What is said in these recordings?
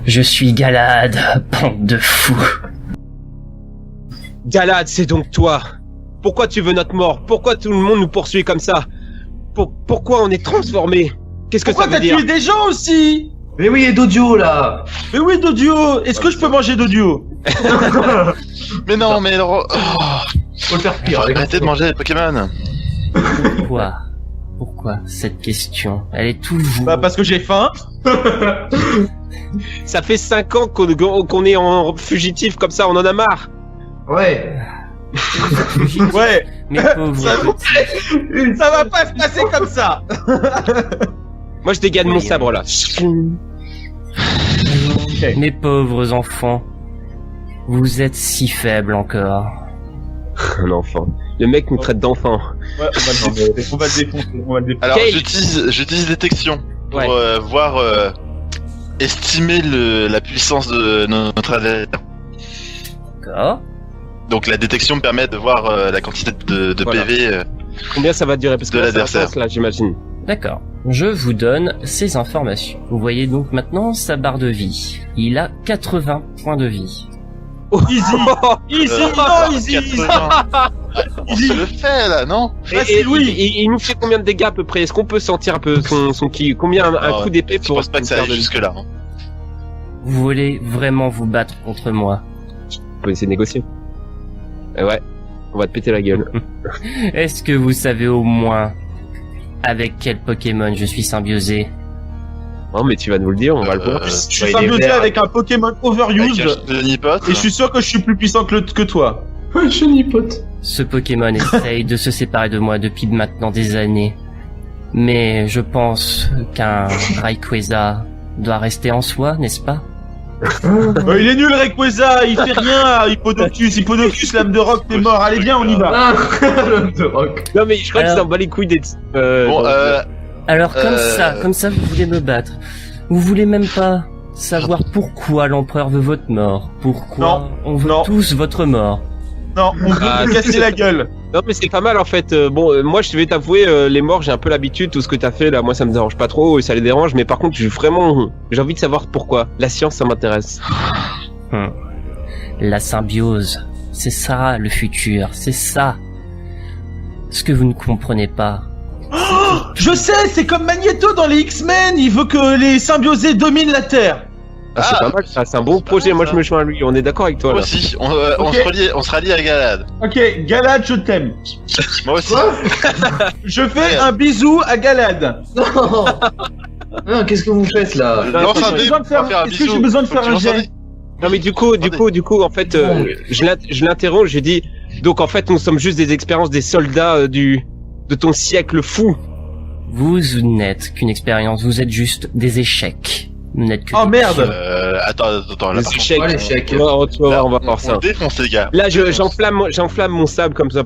Je suis Galad, bande de fous. Galad, c'est donc toi. Pourquoi tu veux notre mort? Pourquoi tout le monde nous poursuit comme ça? Pourquoi on est transformés? Qu'est-ce que ça veut dire? Pourquoi t'as tué des gens aussi? Mais oui, et Dodio là. Mais oui, Dodio. Est-ce que je peux manger Dodio? Mais non, mais... Faut le faire pire. Arrêtez de manger les Pokémon. Pourquoi cette question? Elle est toujours... Bah parce que j'ai faim. Ça fait 5 ans qu'on est en fugitif comme ça, on en a marre. Ouais. Ouais. Mes pauvres petits. Ça va pas se passer comme ça. Moi je dégaine mon sabre là. Mes pauvres enfants. Vous êtes si faibles encore. Un enfant. Le mec nous traite d'enfant. Ouais, on va le défoncer. Alors, Kale. j'utilise détection pour Ouais. voir, estimer la puissance de notre adversaire. D'accord. Donc la détection me permet de voir la quantité de Voilà. PV. Combien ça va durer? Parce que De là, c'est l'adversaire. intense, là, j'imagine. D'accord. Je vous donne ces informations. Vous voyez donc maintenant sa barre de vie. Il a 80 points de vie. Easy. Easy. Non, easy. 80. On se le fait là, non? Et oui. Il nous fait combien de dégâts à peu près? Est-ce qu'on peut sentir un peu son ki? Combien un coup d'épée Je pour... pense pas que ça aille jusque là. Vous voulez vraiment vous battre contre moi? On peut essayer de négocier. Ouais. On va te péter la gueule. Est-ce que vous savez au moins avec quel Pokémon je suis symbiosé? Non mais tu vas nous le dire, on va le voir. Je suis symbiosé avec un Pokémon overused. Et je suis sûr que je suis plus puissant que toi. Ouais, chenipote. Ce Pokémon essaye de se séparer de moi depuis maintenant des années. Mais je pense qu'un Rayquaza doit rester en soi, n'est-ce pas? Il est nul, Rayquaza, il fait rien. Hippodocus, l'âme de roc, t'es mort. Allez, viens, on y va. Ah, l'homme de rock. Non mais je crois que Alors- ça en bat les couilles d'être... Bon, Alors comme ça vous voulez me battre. Vous voulez même pas savoir pourquoi l'empereur veut votre mort. Pourquoi Non, on veut non. tous votre mort. Non, on veut me casser la gueule. Non mais c'est pas mal en fait. Moi je vais t'avouer, les morts j'ai un peu l'habitude, tout ce que t'as fait là, moi ça me dérange pas trop et ça les dérange, mais par contre j'ai envie de savoir pourquoi. La science ça m'intéresse. La symbiose, c'est ça le futur, c'est ça. Ce que vous ne comprenez pas. Je sais, c'est comme Magneto dans les X-Men. Il veut que les symbiosés dominent la Terre. Ah, c'est pas mal ça, c'est un bon projet, moi je me joins à lui, on est d'accord avec toi moi là. aussi, on Ok. se rallie à Galad. Ok, Galad, je t'aime. Moi aussi. Je fais un bisou à Galad. Non. Non, qu'est-ce que vous faites là? Non, Est-ce que j'ai besoin de faire- est-ce que j'ai besoin de faire un jet? Non mais du coup en fait, je l'interroge, je dis, donc en fait nous sommes juste des expériences des soldats de ton siècle fou. Vous n'êtes qu'une expérience, vous êtes juste des échecs. Vous n'êtes que Oh des merde. pions. Attends, là, Les par contre, échecs. Ouais, l'échec. Tu vas voir, on va voir on ça. défonce les gars. Là j'enflamme mon sable comme ça.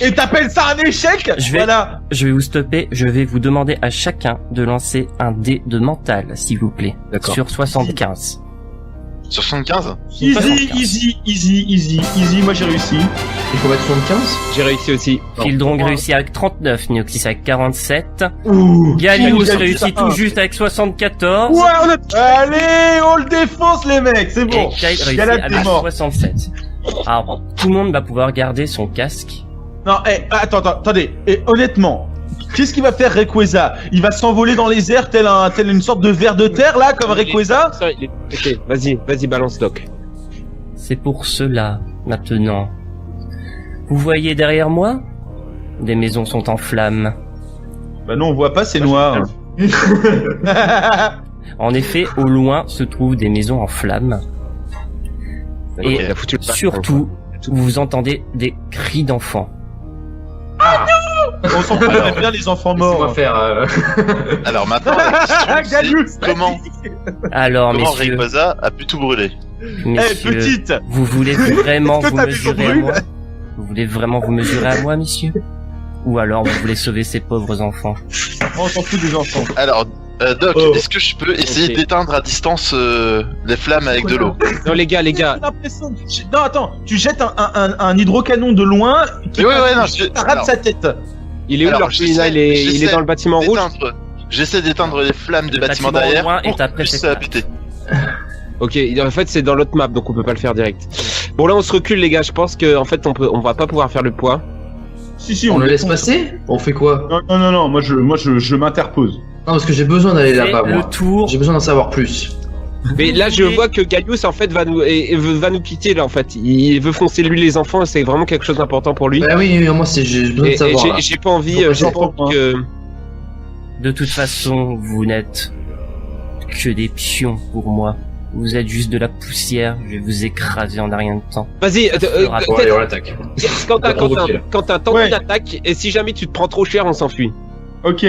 Et t'appelles ça un échec? Voilà. Je vais vous stopper, je vais vous demander à chacun de lancer un dé de mental, s'il vous plaît. D'accord. Sur 75. Sur 75? Easy. Moi j'ai réussi. Il faut mettre 75? J'ai réussi aussi. Fildrong réussit avec 39, Neoxys avec 47. Ouh. Gallius Gallius, réussit tout juste avec 74. Ouais, allez, on le défonce les mecs, c'est bon. Et Kyle réussit Galad, t'es avec mort. 67. Alors, tout le monde va pouvoir garder son casque. Non, attendez. Et honnêtement, qu'est-ce qu'il va faire Rayquaza? Il va s'envoler dans les airs tel une sorte de ver de terre là, comme Rayquaza? Ok, vas-y, balance Doc. C'est pour cela, maintenant. Vous voyez derrière moi? Des maisons sont en flammes. Bah non, on voit pas, c'est noir. En effet, au loin se trouvent des maisons en flammes. Et Il a foutu le pack, surtout, vous entendez des cris d'enfants. On s'en fout, on aime bien les enfants Qu'est-ce qu'on va morts. faire Alors maintenant, la question, Galus, c'est comment Alors, messieurs, Rayquaza a pu tout brûler? Eh, messieurs, petite. vous voulez vraiment Est-ce que vous t'as des mesurer à embrouilles moi? Vous voulez vraiment vous mesurer à moi, messieurs? Ou alors vous voulez sauver ces pauvres enfants? On s'en fout des enfants. Alors, Doc, Oh. est-ce que je peux essayer Ok. d'éteindre à distance les flammes avec de l'eau? Non les gars, J'ai l'impression que non, attends, tu jettes un hydrocanon de loin qui Mais ouais, non, je... rate sa tête. il est où Alors, l'orphelinat? Il est dans le bâtiment rouge. j'essaie d'éteindre les flammes des Le bâtiments bâtiment au derrière loin est pour après que cette ça map. péter. Ok, en fait c'est dans l'autre map donc on peut pas le faire direct. Bon là on se recule les gars, je pense que en fait on va pas pouvoir faire le poids. Si, On le laisse défonce. passer? On fait quoi? Non, moi je m'interpose. Non, parce que j'ai besoin d'aller Fais là-bas, le moi. tour. J'ai besoin d'en savoir plus. Mais là je vois que Gallius en fait va nous quitter là en fait. Il veut foncer lui les enfants, c'est vraiment quelque chose d'important pour lui. Bah oui, moi j'ai besoin de Et savoir. là. j'ai pas envie, Faut pas j'ai s'en pas envie prendre, que... De toute façon, vous n'êtes que des pions pour moi. Vous êtes juste de la poussière, je vais vous écraser en un rien de temps. Vas-y, Bon, allez, on l'attaque. Quentin, tente Ouais. une attaque et si jamais tu te prends trop cher on s'enfuit. Ok.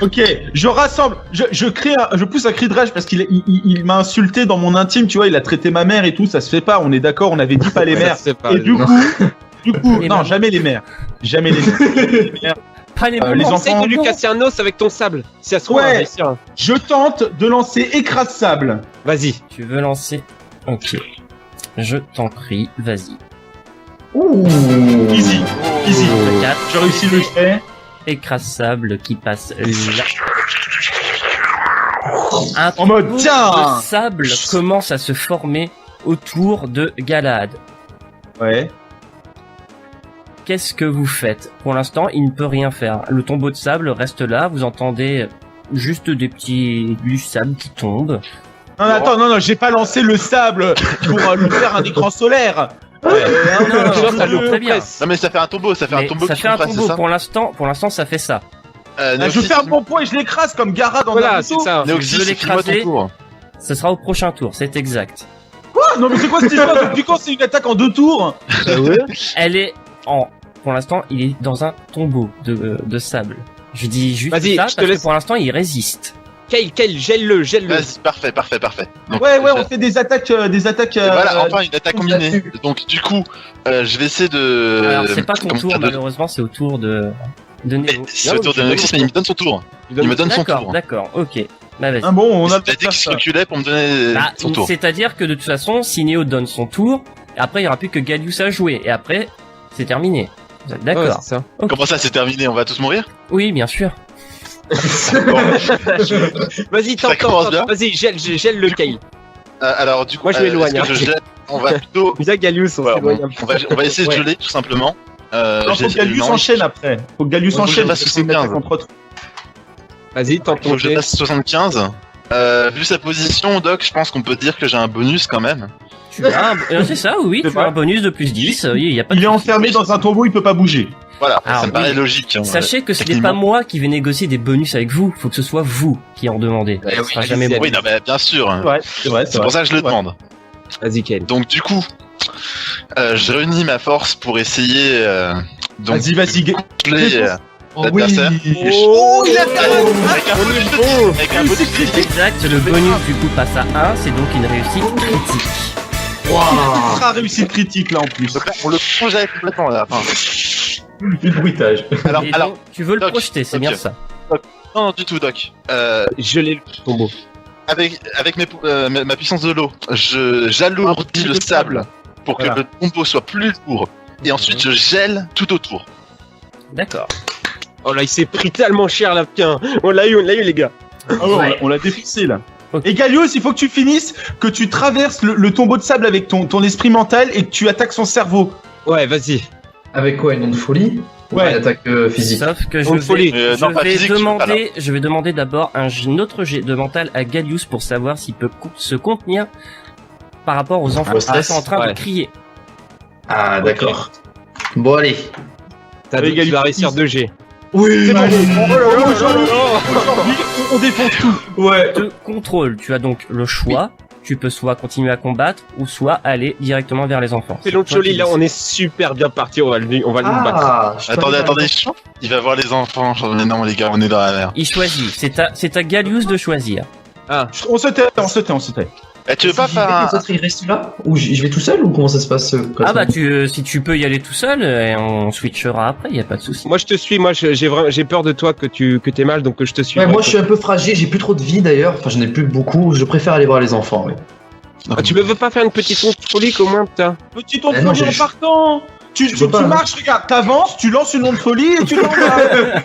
Ok, je rassemble, je pousse un cri de rage parce qu'il m'a insulté dans mon intime, tu vois, il a traité ma mère et tout, ça se fait pas, on est d'accord, on avait dit pas les mères. C'est pas... Et du non. coup, Les non, mères. jamais les mères. Jamais les mères. Les mères. Pas les les moments. Essaye enfants- de lui casser un os avec ton sable. Si ça se trouve, Ouais. on va réussir. Je tente de lancer écrase-sable. Vas-y. Tu veux lancer? Ok. Je t'en prie, vas-y. Ouh. Easy, easy. Le 4, Je réussis le jet. écrase-sable qui passe là. Un En mode, trou tiens. de sable commence à se former autour de Galahad. Ouais. Qu'est-ce que vous faites? Pour l'instant, il ne peut rien faire. Le tombeau de sable reste là, vous entendez juste du sable qui tombe. Non, attends, non, j'ai pas lancé le sable pour lui faire un écran solaire. Non, Genre, ça le très bien. compresse. Non mais ça fait un tombeau, Mais qui ça fait un compresse, tombeau. c'est ça Pour l'instant, ça fait ça. Je Néoxys, ferme mon poing et je l'écrase comme Gara dans Voilà, Naruto. c'est ça. Néoxys, Je veux file-moi ton l'écraser. tour. Ce sera au prochain tour, c'est exact. Quoi? Non, mais c'est quoi cette histoire? Depuis quand c'est une attaque en 2 tours? Elle est pour l'instant, il est dans un tombeau de sable. Je dis juste Vas-y, ça je te parce laisse. que pour l'instant, il résiste. Kale, gèle-le. Vas-y, parfait. Donc, Ouais, on fait des attaques, et voilà, enfin une attaque combinée. là-dessus. Donc du coup, je vais essayer de... Alors, c'est pas ton comment tour, dire, malheureusement, c'est au tour de Néo. C'est au tour de Néoxys, mais il me donne son tour. Il me donne son tour. D'accord, ok. Bah, vas-y. Ah bon, on a le T'as temps de dit faire qu'il se ça. reculait pour me donner Bah, son tour. c'est-à-dire que de toute façon, si Néo donne son tour, après il y aura plus que Gallius à jouer, et après, c'est terminé. Vous êtes Ouais, D'accord. c'est ça. Comment ça, c'est terminé? On va tous mourir? Oui, bien sûr. Bon. Vas-y, Ça tente. commence bien. Vas-y, gèle le Kale. Alors du coup, Moi, je m'éloigne, est-ce que hein. je gèle On va plutôt... Bien Gallius, on Ouais, s'éloigne bon, un peu. on va essayer de geler tout simplement. Non, faut que Gallius non, enchaîne après. Faut que Gallius Faut que je enchaîne fasse parce que c'est une 75. attaque contre toi. Vas-y, tente Faut ton que je jet. passe 75. Vu sa position, Doc, je pense qu'on peut dire que j'ai un bonus quand même. Tu as c'est ça, oui, C'est tu as vrai. un bonus de plus 10, il y a pas Il de est souci. enfermé dans un tombeau, il peut pas bouger. Voilà, Alors, ça me paraît oui. logique. hein. Sachez que ce n'est Techniquement. pas moi qui vais négocier des bonus avec vous, faut que ce soit vous qui en demandez. Eh Ce oui, sera jamais moi. Oui, non, mais bien sûr. Ouais, c'est vrai, C'est pour ça que je le Ouais. demande. Vas-y, Kale. Donc du coup, je réunis ma force pour essayer donc Vas-y, de geler, Oh l'adversaire. Oh, il a fait Avec un bonus de 10, avec un bonus de 10. Exact, le bonus du coup passe à 1, c'est donc une réussite critique. ultra réussite critique là en plus. Donc là, on le projette complètement là. Enfin, Du bruitage. alors, Et alors, donc, tu veux le Doc, projeter, c'est ok. bien ça. non du tout, Doc. Gelé le tombeau. Avec ma puissance de l'eau, j'alourdis le sable pour que Voilà. le tombeau soit plus lourd. Et ensuite, je gèle tout autour. D'accord. Oh là, il s'est pris tellement cher là, tiens. On l'a eu les gars. Ah ouais, Ouais. on l'a défoncé là. Ok. Et Gallius, il faut que tu finisses, que tu traverses le tombeau de sable avec ton esprit mental et que tu attaques son cerveau. Ouais, vas-y. Avec quoi, une onde folie? Ouais. Une attaque physique. Sauf que je Une folie. vais, Non, pas physique, je vais demander d'abord un autre jet de mental à Gallius pour savoir s'il peut se contenir par rapport aux enfants Au qui stress, sont en train ouais. de crier. Ah, d'accord. Bon, allez. Allez, Tu Gallius. vas réussir 2 G. Oui, C'est bon. allez. Aujourd'hui, on défonce tout. Ouais. De contrôle, tu as donc le choix. Tu peux soit continuer à combattre ou soit aller directement vers les enfants. C'est toi Loncholi, qui là, décides. on est super bien parti. On va le battre. Ah, je Attendez, crois que- attendez, il va voir les enfants. Mais non, les gars, on est dans la merde. Il choisit. C'est à Gallius de choisir. Ah, On se tait. Eh, tu veux pas Si faire j'y vais, un... les autres, ils restent là? Ou je vais tout seul ou comment ça se passe? Ah bah si tu peux y aller tout seul, et on switchera après, y a pas de souci. moi je te suis. Moi j'ai peur de toi que t'aies mal, donc je te suis. Ouais, moi je suis un peu fragile, j'ai plus trop de vie d'ailleurs. Enfin, j'en ai plus beaucoup. Je préfère aller voir les enfants. Ouais. Ah, tu veux pas faire une petite folie au moins, putain? Petit ton Ah non, folie en j'ai- partant. Tu peux pas, hein. marches, regarde, t'avances, tu lances une onde de folie et tu l'envoies.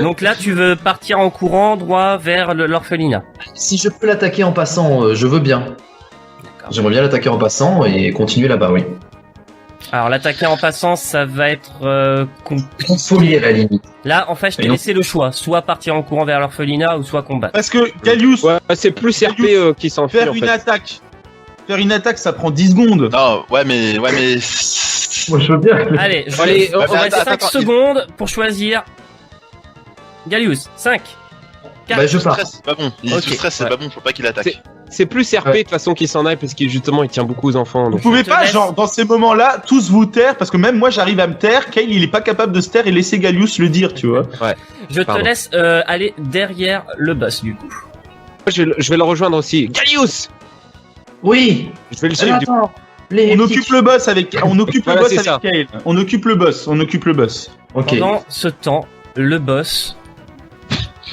Donc là, tu veux partir en courant droit vers l'orphelinat. Si je peux l'attaquer en passant, je veux bien. D'accord. J'aimerais bien l'attaquer en passant et continuer là-bas, oui. Alors l'attaquer en passant, ça va être Folie à la limite. Là, en fait, je t'ai Et non. laissé le choix, soit partir en courant vers l'orphelinat ou soit combattre. Parce que Gallius, Ouais, c'est plus RP qui s'enfuit faire en une fait. attaque. Faire une attaque, ça prend 10 secondes. Non, ouais, mais. Moi, je veux bien. Allez, je Allez, on on reste attends, 5 attends, secondes pour choisir. Gallius, 5. Bah, je pars. Stress, c'est pas bon. Il Ok. se stresse, c'est Ouais. pas bon, faut pas qu'il attaque. C'est plus RP de toute façon qu'il s'en aille parce qu'il justement il tient beaucoup aux enfants. Vous Donc. pouvez te pas, laisse. genre, dans ces moments-là, tous vous taire, parce que même moi, j'arrive à me taire. Kyle, il est pas capable de se taire et laisser Gallius le dire, tu vois. Je te Pardon. laisse aller derrière le boss du coup. Je vais le rejoindre aussi. Gallius. Oui. Je vais le suivre. Du coup. Attends. Les On occupe le boss avec, on occupe Voilà, le boss c'est avec Kyle. On occupe le boss, on occupe le boss. Ok. Pendant ce temps, le boss,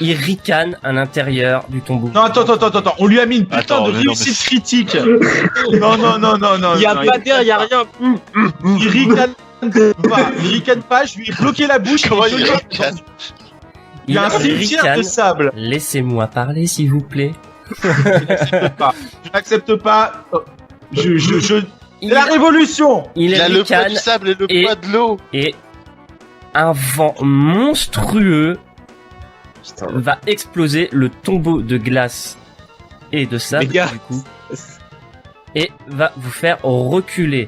il ricane à l'intérieur du tombeau. Non, attends, on lui a mis une putain Attends, de mais non, réussite mais- critique. Non, Il y a pas d'air, il y a rien. il ricane pas, je lui ai bloqué la bouche. Comment et je il lui ai- ricane Il y a un cimetière ricane. de sable. Laissez-moi parler, s'il vous plaît. Je n'accepte pas. C'est Il, la révolution. il Il a le poids ricane du sable et le et- poids de l'eau. et un vent monstrueux Putain. va exploser le tombeau de glace et de sable Les gars. du coup et va vous faire reculer.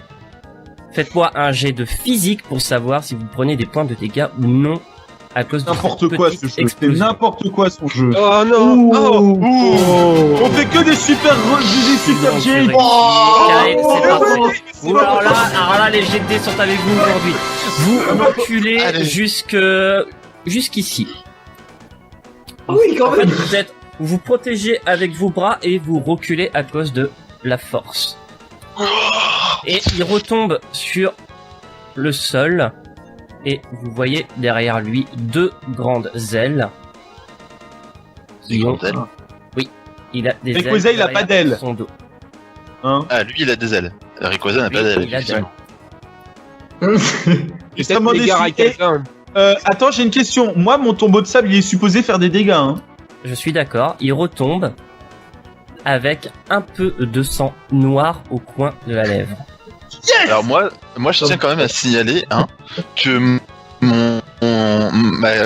Faites-moi un jet de physique pour savoir si vous prenez des points de dégâts ou non à cause de N'importe cette quoi petite ce jeu. C'est explosion. n'importe quoi son jeu. Oh non. Oh. On fait que des super Non, jets. purée. Kyle, c'est parti. Ouh, alors là, les jets de dés sont avec vous aujourd'hui. Vous reculez Allez. jusqu'ici. Oui, quand En fait, même. vous vous protégez avec vos bras et vous reculez à cause de la force. Et il retombe sur le sol et vous voyez derrière lui deux grandes ailes. Des grandes ailes. Il a des Mais ailes. Rayquaza, il a pas derrière d'ailes. son dos. Hein. Ah, lui, il a des ailes. Rayquaza n'a Lui, pas d'ailes. il a des ailes. Extrêmement Peut-être les gars déçu. à quelqu'un. Attends, j'ai une question. Moi, mon tombeau de sable, il est supposé faire des dégâts. Hein. Je suis d'accord. Il retombe avec un peu de sang noir au coin de la lèvre. Alors moi, je tiens quand même à signaler que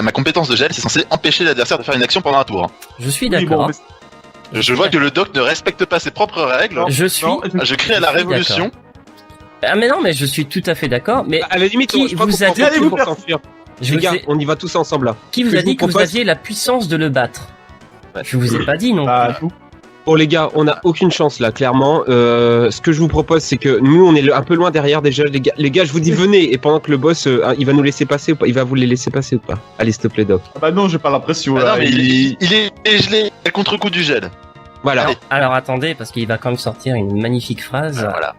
ma compétence de gel, c'est censé empêcher l'adversaire de faire une action pendant un tour. Je suis Oui, d'accord. bon, Je vois que le doc ne respecte pas ses propres règles. Je suis. non, Je crie à la Je suis révolution. Ah mais non, mais je suis tout à fait d'accord. Mais À la limite, Qui je crois vous qu'on a peut dit en que vous pour per- s'enfuir. je Les vous gars, ai... on y va tous ensemble là. qui vous que a je dit vous que vous propose- aviez la puissance de le battre? Je vous ai pas dit non. Bah, Bon les gars, on a aucune chance là, clairement. Ce que je vous propose, c'est que nous, on est un peu loin derrière déjà. Les gars, je vous dis venez. Et pendant que le boss, il va nous laisser passer ou pas? Il va vous les laisser passer ou pas? Allez, s'il te plaît, Doc. ah bah non, j'ai pas l'impression. Ah là. non, mais il est gelé à contre-coup du gel. Voilà. Alors attendez, parce qu'il va quand même sortir une magnifique phrase. Voilà.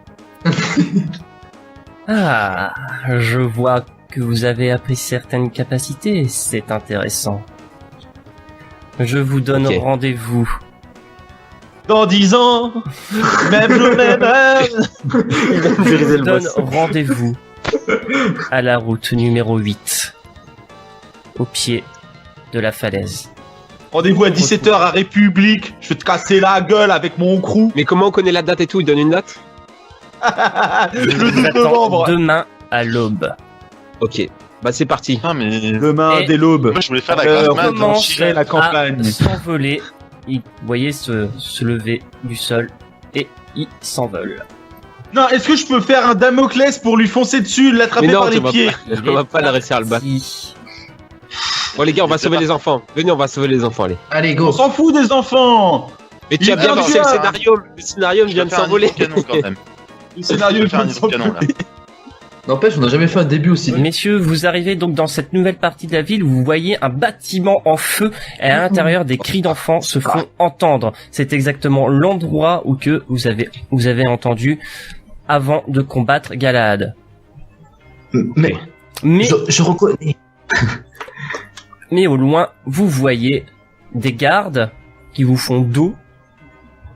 Ah, je vois que vous avez appris certaines capacités, c'est intéressant. Je vous donne Ok. rendez-vous. Dans 10 ans, même jour, même heure. Je vous donne rendez-vous à la route numéro 8, au pied de la falaise. Rendez-vous à 17h à République. Je vais te casser la gueule avec mon crew. Mais comment on connaît la date et tout? Il donne une date? Le Je vous 12 attends novembre. demain à l'aube. Ok. Bah c'est parti. Ah, mais Demain, Et- dès l'aube. moi je voulais faire la Euh, grasse mat. comment- Commence Tirer la campagne. à s'envoler. Vous voyez se lever du sol et il s'envole. Non, est-ce que je peux faire un Damoclès pour lui foncer dessus, l'attraper Mais non, par tu les vas pieds pas, on va pas la réussir à le battre. Si. Bon les gars, on va sauver les enfants. Venez, on va sauver les enfants, allez. Allez, On go. s'en fout des enfants. Mais tu as Il bien est vu, c'est le bien. scénario. Le scénario Je vient vais de faire un s'envoler. niveau canon quand même. Le Je scénario vais de faire un niveau canon là. N'empêche, on n'a jamais fait un début aussi. Messieurs, vous arrivez donc dans cette nouvelle partie de la ville où vous voyez un bâtiment en feu et à l'intérieur des cris d'enfants se font entendre. C'est exactement l'endroit où que vous avez entendu avant de combattre Galahad. Mais Mais, je reconnais. mais au loin, vous voyez des gardes qui vous font dos.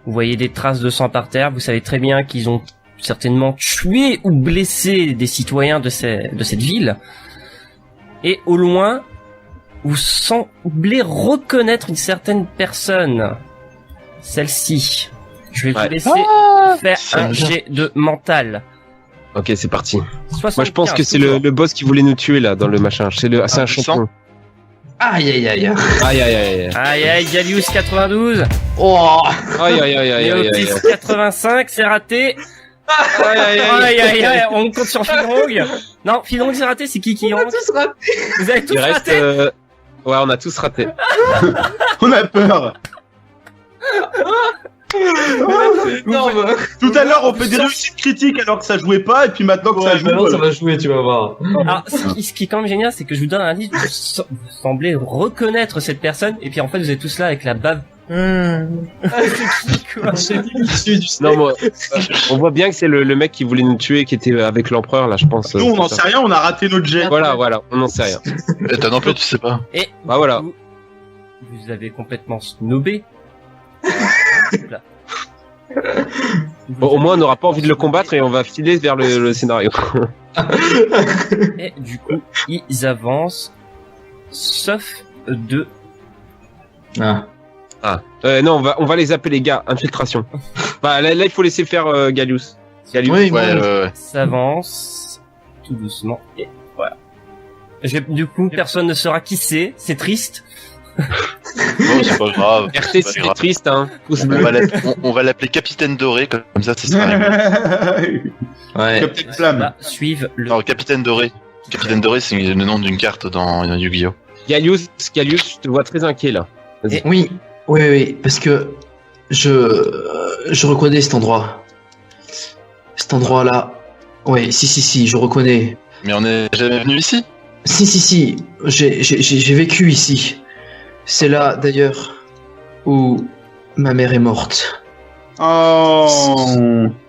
Vous voyez des traces de sang par terre. Vous savez très bien qu'ils ont certainement tué ou blessé des citoyens de cette ville. Et au loin, vous semblez reconnaître une certaine personne. Celle-ci. Je vais vous laisser faire un jet de mental. Ok, c'est parti. 75, Moi, je pense que c'est le boss qui voulait nous tuer là dans le machin. C'est un champion. Aïe aïe aïe. Aïe aïe aïe. Aïe aïe, Gallius 92. Oh. Aïe aïe aïe aïe aïe. Néotis 85, c'est raté. Aïe aïe aïe, on compte sur Fidrong. Non, Fidrong c'est raté, c'est qui On a tous raté. Vous avez tous Il reste. raté. Ouais, on a tous raté. On a peur. Non, bah. Tout à l'heure, on fait des réussites critiques alors que ça jouait pas, et puis maintenant que ça joue. maintenant, ça voilà. va jouer, tu vas voir. Alors, ce qui est quand même génial, c'est que je vous donne un indice, vous semblez reconnaître cette personne, et puis en fait vous êtes tous là avec la bave. C'est qui, quoi? Non, moi, on voit bien que c'est le mec qui voulait nous tuer, qui était avec l'empereur là, je pense. Nous, on n'en c'est sait ça. rien, on a raté notre jet. Voilà, on n'en sait rien. Et toi non plus, tu sais pas. Et Bah voilà. vous avez complètement snobé. Là. Bon, au moins, on n'aura pas envie de le combattre et on va filer vers le scénario. Et du coup, ils avancent, sauf deux. Non, on va les appeler les gars. Infiltration. Bah là, il faut laisser faire Gallius. Oui, Ouais. S'avance tout doucement et voilà. Du coup, personne ne saura qui c'est triste. Bon, c'est pas grave. RT, c'est pas c'est grave. triste, hein. On va l'appeler Capitaine Doré, comme ça, ça sera réglé. Ouais. Captain Flamme. Là, suivent le. Non, Capitaine Doré. Capitaine Doré, c'est le nom d'une carte dans Yu-Gi-Oh! Gallius, je te vois très inquiet là. Oui, parce que je reconnais cet endroit. Cet endroit-là. Oui, si, je reconnais. Mais on est jamais venu ici. Si, j'ai vécu ici. C'est là, d'ailleurs, où ma mère est morte. Oh.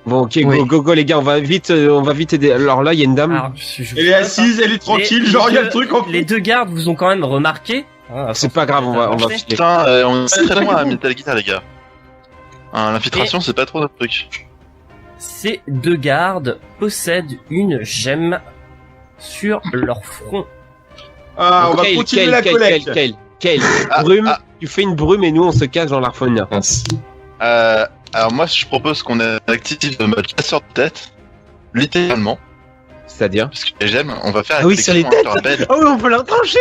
Bon, ok, Oui. go, les gars, on va vite aider. Alors là, il y a une dame. Alors, Elle est assise, elle est tranquille, genre il y a le truc en Les deux gardes vous ont quand même remarqué. C'est pas grave, on va filer. Putain, on est très loin à Metal Gear, les gars. L'infiltration, c'est pas trop notre truc. Ces deux gardes possèdent une gemme sur leur front. Ah, on va Kale, continuer la collecte. Kale, Ah, brume, ah. tu fais une brume et nous on se cache dans l'Arphonia. Alors moi, je propose qu'on active le mode chasseur de tête, littéralement, C'est-à-dire parce que les gemmes, on va faire. Ah oui, sur les effectivement, je te rappelle. Oh, on peut la trancher.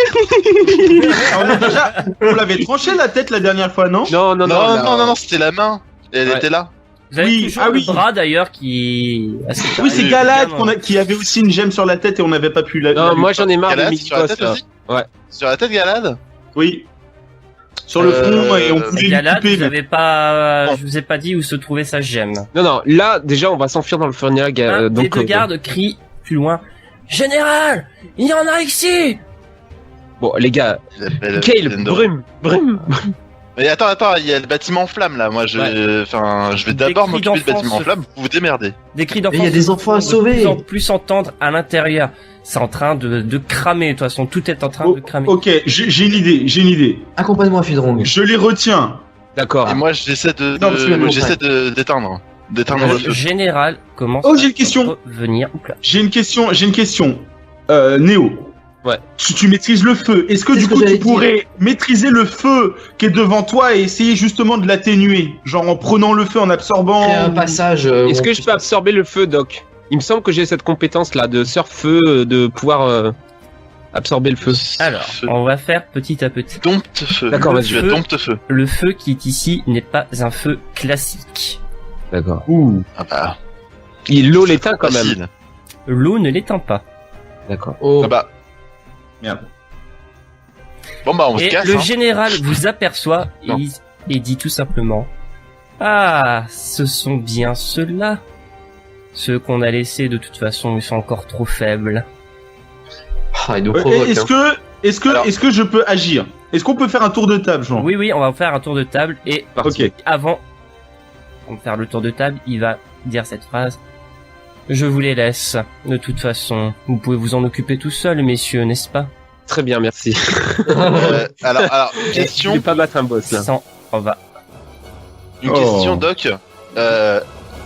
On l'avait tranché la tête la dernière fois, non? Non, c'était la main. Elle Ouais. était là. Vous avez Oui, toujours ah le oui. bras d'ailleurs qui. Oui, c'est le Galad gamin. qui avait aussi une gemme sur la tête et on n'avait pas pu la. Non, moi j'en ai marre Galad des sur la mini-boss tête là. aussi. Ouais. Sur la tête, Galad. Oui. Sur le front et on pouvait lui Galad, couper. vous avez pas, Bon. je vous ai pas dit où se trouvait sa gemme. Non, là déjà on va s'enfuir dans le Furnia. Un des Donc deux gardes crie plus loin. Général, il y en a ici. bon les gars, Il appelle Kale, Capitaine Doré. brume. Mais attends, il y a le bâtiment en flamme là. Moi, je vais d'abord Des cris m'occuper du d'enfants bâtiment en se- flamme. Vous vous démerdez. Des cris Et d'enfants. il y a des enfants à sauver. En plus entendre à l'intérieur. C'est en train de cramer. De toute façon, tout est en train de cramer. Ok, j'ai une idée. Accompagne-moi, Fidrong. Je les retiens. D'accord. Et moi, j'essaie Non, parce que le d'éteindre Le le feu. général commence Oh, j'ai une question. à revenir. Oups là. J'ai une question. Néo. Ouais. Tu maîtrises le feu. Est-ce que C'est du ce que coup j'allais tu pourrais maîtriser le feu qui est devant toi et essayer justement de l'atténuer? Genre en prenant le feu, en absorbant. Créer un passage. Est-ce que je peux absorber le feu, Doc? Il me semble que j'ai cette compétence là de surf-feu, de pouvoir absorber le feu. Alors, on va faire petit à petit. Dompte feu. D'accord, vas-y. Tu as dompte feu. Le feu qui est ici n'est pas un feu classique. D'accord. Ouh. Ah bah, L'eau l'éteint quand même. facile. L'eau ne l'éteint pas. D'accord. Oh. Ah bah. Merde. Bon bah, on se Et casse. le Hein. général vous aperçoit Non. et dit tout simplement: Ah, ce sont bien ceux-là. Ceux qu'on a laissés de toute façon, ils sont encore trop faibles. Ah, il nous provoque. Est-ce que je peux agir? Est-ce qu'on peut faire un tour de table, genre? Oui, on va faire un tour de table et Ok. avant de faire le tour de table, il va dire cette phrase. Je vous les laisse. De toute façon, vous pouvez vous en occuper tout seul, messieurs, n'est-ce pas? Très bien, merci. Alors, Je question, vais pas battre un boss là. Sans, on va. une Oh. question, Doc.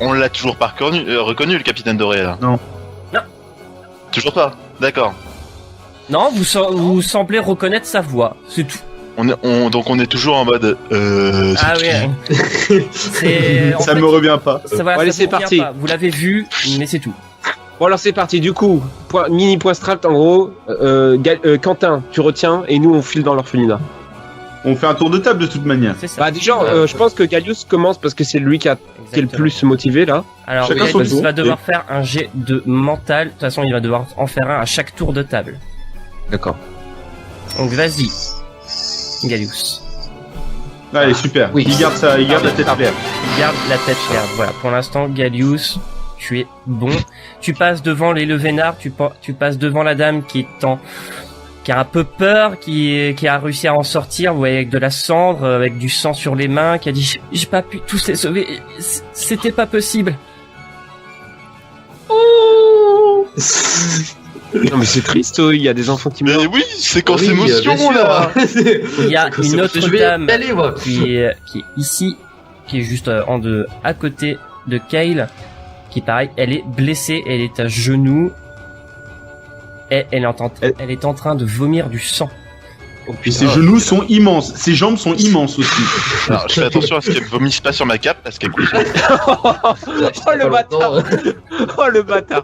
on l'a toujours pas reconnu, le capitaine Doré, là. Non. Non. Toujours pas. D'accord. Non, vous semblez reconnaître sa voix, c'est tout. Donc on est toujours en mode. Ah oui. C'est. Ça me revient pas. Ça va. Allez, c'est vous revient parti. pas. Vous l'avez vu, mais c'est tout. Bon alors c'est parti, du coup, mini point strat en gros, Quentin, tu retiens, et nous on file dans l'orphelinat. On fait un tour de table de toute manière. C'est ça. Bah déjà, je pense que Gallius commence parce que c'est lui qui est le Exactement. plus motivé là. Alors, Chacun son Gallius tour. va devoir faire un jet de mental. De toute façon, il va devoir en faire un à chaque tour de table. D'accord. Donc, vas-y, Gallius. Allez, super. Oui. Il garde la tête claire. Garde la tête claire. Voilà, pour l'instant, Gallius, tu es bon. Tu passes devant les Levénards, tu passes devant la dame qui a un peu peur, qui a réussi à en sortir, vous voyez, avec de la cendre, avec du sang sur les mains, qui a dit j'ai pas pu tous les sauver, c'était pas possible. Non mais c'est triste, il y a des enfants qui Mais meurent. oui, c'est quand Oui, c'est bien émotion, sûr. là. Il y a une autre Je vais dame y aller, moi. qui est ici, qui est juste à côté de Kale, qui pareil, elle est blessée, elle est à genoux, et elle est en train de vomir du sang. Oh, Puis putain. ses genoux sont immenses. Ses jambes sont immenses aussi. Alors, je fais attention à ce qu'elle vomisse pas sur ma cape parce qu'elle coûte. Oh le bâtard. Oh le bâtard.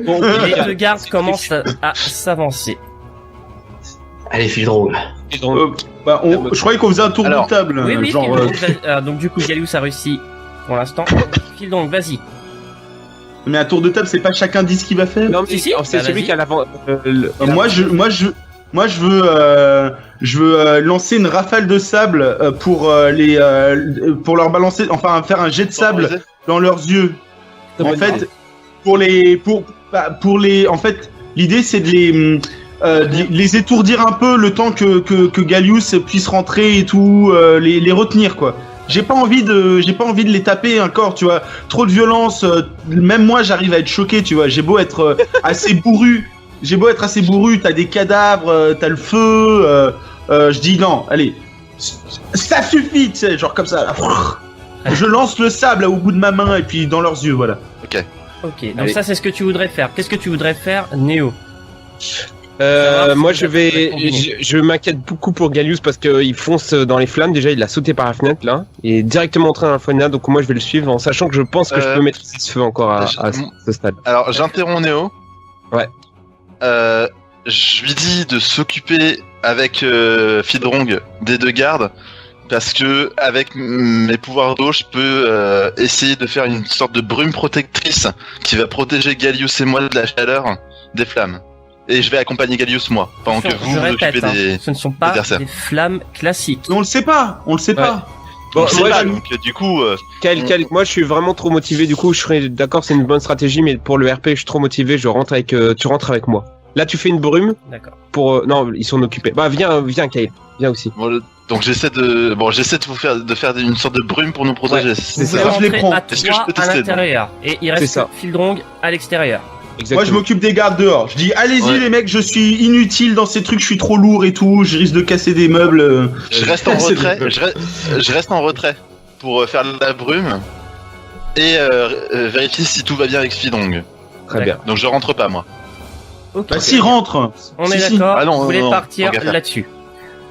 Bon, Les deux gardes commencent à s'avancer. Allez, file drôle. je croyais qu'on faisait un tour Alors, de table. Oui, genre, donc du coup, Gallius a réussi pour l'instant. File donc, vas-y. mais un tour de table, c'est pas chacun dit ce qu'il va faire. Non mais Si, c'est bah, celui vas-y. qui a l'avant. Moi, je veux lancer une rafale de sable pour leur balancer, enfin faire un jet de sable dans leurs yeux. En fait, en fait, l'idée c'est de les étourdir un peu le temps que Gallius puisse rentrer et tout, les retenir quoi. J'ai pas envie de les taper encore, tu vois. Trop de violence, même moi j'arrive à être choqué, tu vois. J'ai beau être assez bourru, t'as des cadavres, t'as le feu. Je dis non, allez, ça suffit, tu sais, genre comme ça. Là. Je lance le sable là, au bout de ma main et puis dans leurs yeux, voilà. Ok, donc Allez. ça c'est ce que tu voudrais faire. Qu'est-ce que tu voudrais faire, Néo? Moi si je m'inquiète beaucoup pour Gallius parce qu'il fonce dans les flammes. Déjà il a sauté par la fenêtre là. Il est directement entré dans la fenêtre, donc moi je vais le suivre en sachant que je pense que je peux maîtriser ce feu encore à ce stade. Alors, j'interromps Néo. Ouais. Je lui dis de s'occuper avec Fidrong des deux gardes parce que avec mes pouvoirs d'eau, je peux essayer de faire une sorte de brume protectrice qui va protéger Gallius et moi de la chaleur des flammes. Et je vais accompagner Gallius moi pendant que vous je vous répète, occupez des. ce ne sont pas adversaires. des flammes classiques. Mais on le sait pas. Bon, Je sais moi, pas, donc du coup, moi je suis vraiment trop motivé. Du coup je serais d'accord, c'est une bonne stratégie, mais pour le RP je suis trop motivé. Je rentre avec, tu rentres avec moi. Là tu fais une brume D'accord. pour non ils sont occupés. Bah viens Kyle, viens aussi. donc j'essaie de faire une sorte de brume pour nous protéger. Ouais, c'est Vous ça. pouvez je les rentrer prends. à Est-ce que je 3 peux à tester, l'intérieur. Et il C'est reste ça. Fildrong à l'extérieur. Exactement. Moi, je m'occupe des gardes dehors. Je dis, allez-y Ouais. les mecs, je suis inutile dans ces trucs, je suis trop lourd et tout, je risque de casser des meubles. Je reste en C'est retrait. des- Je reste en retrait pour faire la brume et vérifier si tout va bien avec Fidrong. Très bien. Donc je rentre pas moi. Ok. Bah si, rentre. On Si, est si. d'accord. Ah non, vous voulez non, partir tant qu'à faire. là-dessus.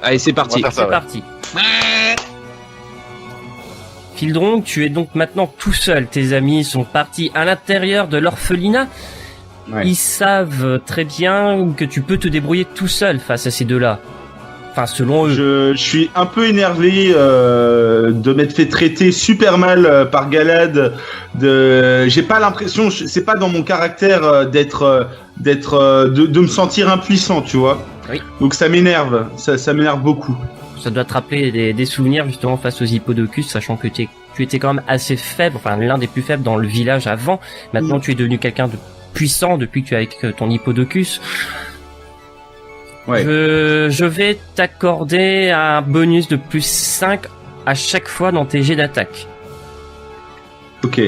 Allez c'est On parti. va faire ça, C'est ouais. parti. Fildrong, tu es donc maintenant tout seul. Tes amis sont partis à l'intérieur de l'orphelinat. Ouais. Ils savent très bien que tu peux te débrouiller tout seul face à ces deux-là. Enfin, selon eux. Je suis un peu énervé de m'être fait traiter super mal par Galad. J'ai pas l'impression, c'est pas dans mon caractère de me sentir impuissant, tu vois. Oui. Donc ça m'énerve, ça m'énerve beaucoup. Ça doit te rappeler des souvenirs justement face aux hippodocus, sachant que tu étais quand même assez faible, enfin l'un des plus faibles dans le village avant. Maintenant, tu es devenu quelqu'un de puissant depuis que tu es avec ton hippodocus. Ouais. Je vais t'accorder un bonus de plus 5 à chaque fois dans tes jets d'attaque. Ok.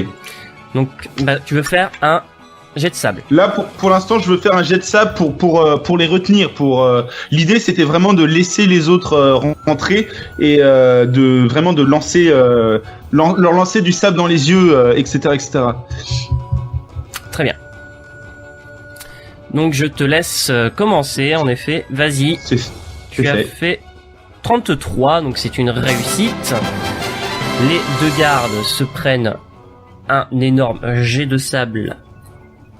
Donc, bah, tu veux faire un jet de sable. Là, pour l'instant, je veux faire un jet de sable pour les retenir. L'idée, c'était vraiment de laisser les autres rentrer et de lancer, leur lancer du sable dans les yeux, etc., etc. Très bien. Donc je te laisse commencer, en effet. Vas-y, tu as fait 33, donc c'est une réussite. Les deux gardes se prennent un énorme jet de sable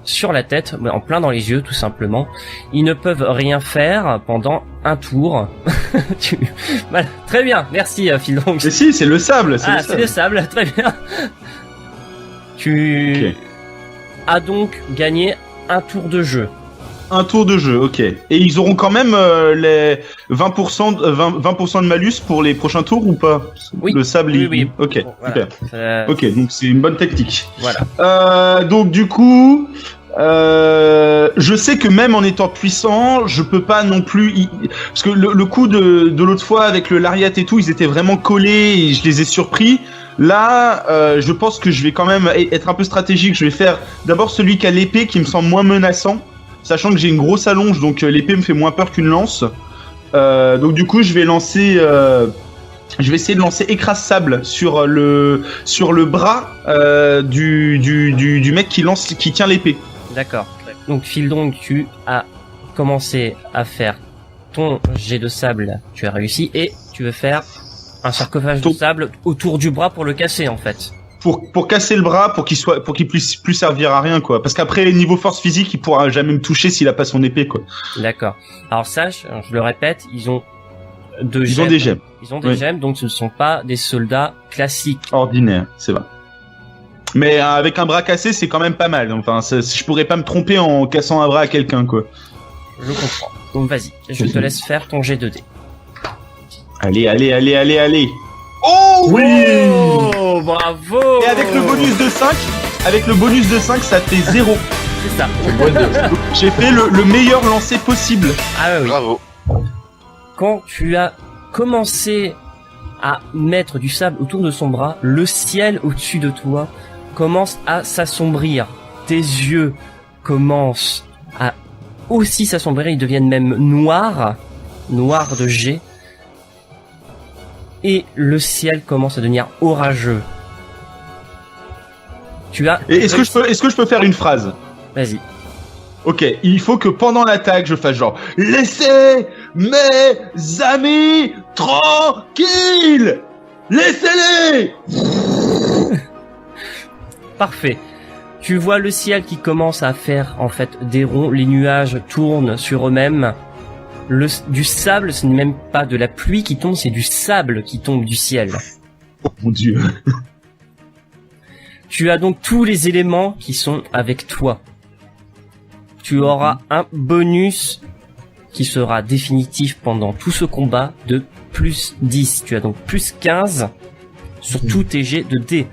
sur la tête, en plein dans les yeux tout simplement. Ils ne peuvent rien faire pendant un tour. Voilà, très bien, merci Phildong. Mais si, c'est le sable. C'est le sable, très bien. Tu as donc gagné un tour de jeu. Un tour de jeu, ok. Et ils auront quand même les 20% de malus pour les prochains tours ou pas? Oui. Le sable, oui. Ok, Bon, voilà. super. Ok, donc c'est une bonne tactique. Voilà. Donc du coup, je sais que même en étant puissant, je peux pas non plus... Parce que le coup de l'autre fois avec le lariat et tout, ils étaient vraiment collés et je les ai surpris. Là, je pense que je vais quand même être un peu stratégique. Je vais faire d'abord celui qui a l'épée qui me semble moins menaçant. Sachant que j'ai une grosse allonge, donc l'épée me fait moins peur qu'une lance. Donc du coup, je vais essayer de lancer écrase sable sur le bras du mec qui tient l'épée. D'accord. Donc Phildong, tu as commencé à faire ton jet de sable, tu as réussi, et tu veux faire un sarcophage de sable autour du bras pour le casser en fait. Pour casser le bras, pour qu'il puisse plus servir à rien, quoi. Parce qu'après, niveau force physique, il pourra jamais me toucher s'il a pas son épée, quoi. D'accord. Alors sache, je le répète, ils ont des gemmes. Ils ont des gemmes, donc ce ne sont pas des soldats classiques. Ordinaires, c'est vrai. Mais avec un bras cassé, c'est quand même pas mal. Enfin, je pourrais pas me tromper en cassant un bras à quelqu'un, quoi. Je comprends. Donc vas-y, je te laisse faire ton jet de dés. Allez. Oh oui! Oh, bravo! Et avec le bonus de 5, ça fait 0. C'est ça. J'ai fait le meilleur lancer possible. Ah oui. Bravo. Quand tu as commencé à mettre du sable autour de son bras, le ciel au-dessus de toi commence à s'assombrir. Tes yeux commencent à aussi s'assombrir, ils deviennent même noirs de jet. Et le ciel commence à devenir orageux. Est-ce que je peux faire une phrase? Vas-y. Ok, il faut que pendant l'attaque, je fasse genre laissez mes amis tranquilles, laissez-les. Parfait. Tu vois le ciel qui commence à faire en fait des ronds, les nuages tournent sur eux-mêmes. Du sable, ce n'est même pas de la pluie qui tombe, c'est du sable qui tombe du ciel. Oh mon dieu. Tu as donc tous les éléments qui sont avec toi. Tu auras un bonus qui sera définitif pendant tout ce combat de plus 10. Tu as donc plus 15 sur tous tes jets de dés.